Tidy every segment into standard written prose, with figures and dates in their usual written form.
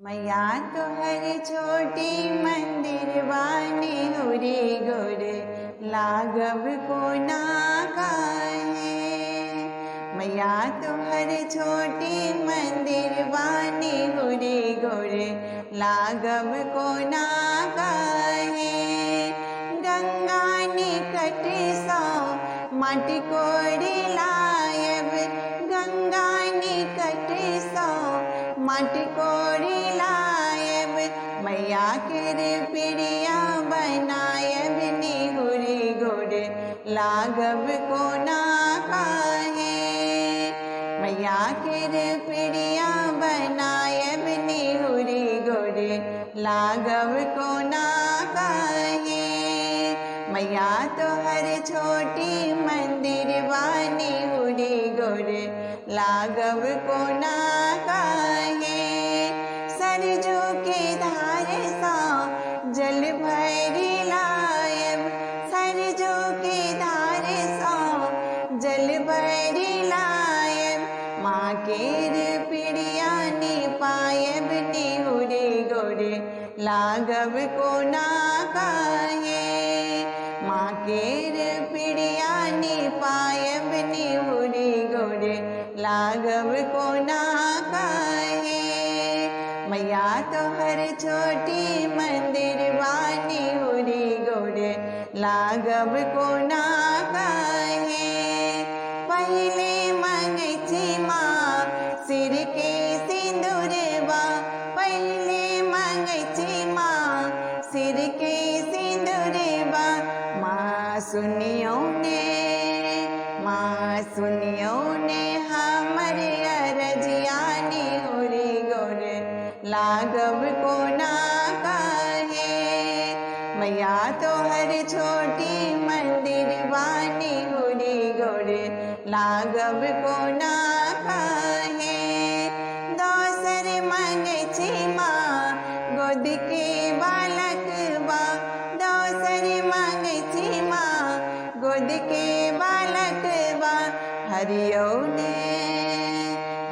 मैया तोहर छोटी मंदिर बानी हुरी गोर लागब कोना काहे। मैया तोहर छोटी मंदिर बानी हुरी गोर लागब कोना काहे। गंगा निकट सौ माटी कोड़ी लायब, गंगा निकट सौ माटी कोड़ी लायब। मैया केर प्रिया बनायब निहुरी गोर लागब कोना काहे। मैया केर प्रिया बनायब निहुरी गोर लागब कोना काहे। मैया तोहर छोटी मंदिर बानी हुरी गोर लागब कोना काहे। सरजू के धार सा जल भरी लायब, सरजू के धार सा जल भरी लायब। माँ केर प्रिया पायब निहुरी गोर लागब कोना काहे। माँ केर प्रिया पायब निहुरी गोर लागब कोना काहे। मैया तोहर छोटी मंदिर बानी हुरी गोर लागब कोना काहे। पहले मंगैछी माँ सिर के सिंदूरबा, पहले मंगैछी माँ सिर के सिंदूरबा। माँ सुनियो ने, माँ सुनियो ने हमर अरजिया निहुरी गोर लागब कोना काहे। मैया तोहर छोटी मंदिर बानी हुरी गोर लागब कोना काहे। दोसर मंगैछी माँ गोद के बालक बा, दोसर मंगैछी माँ गोद के बालक बा। हरियो ने,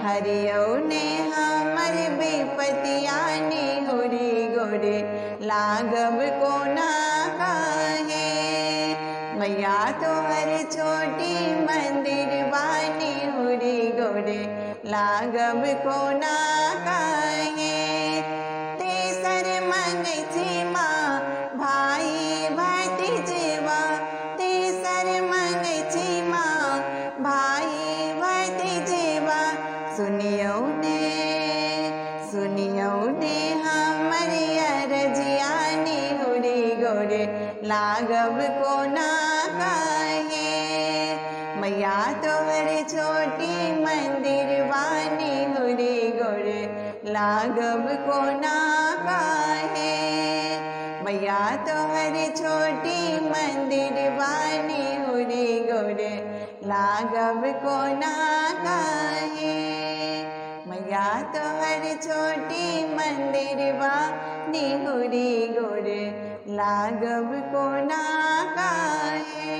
हरियो ने हमर विपतिया निहुरी गोर लागब कोना काहे। मैया तोहर छोटी मंदिर बानी हुरी गोर लागब कोना काहे। तेसर मंगैछी माँ भाई भतीजवा, तेसर मंगैछी माँ भाई भतीजवा। सुनियो ने, सुनियो ने हमर अरजिया निहुरी गोर लागब कोना काहे। मैया तोहर छोटी मंदिर बानी हुरी गोर लागब कोना काहे। मैया तोहर छोटी मंदिर बानी हुरी गोर लागब कोना काहे। मैया तोहर छोटी मंदिर बानी हुरी गोर लागब कोना काहे।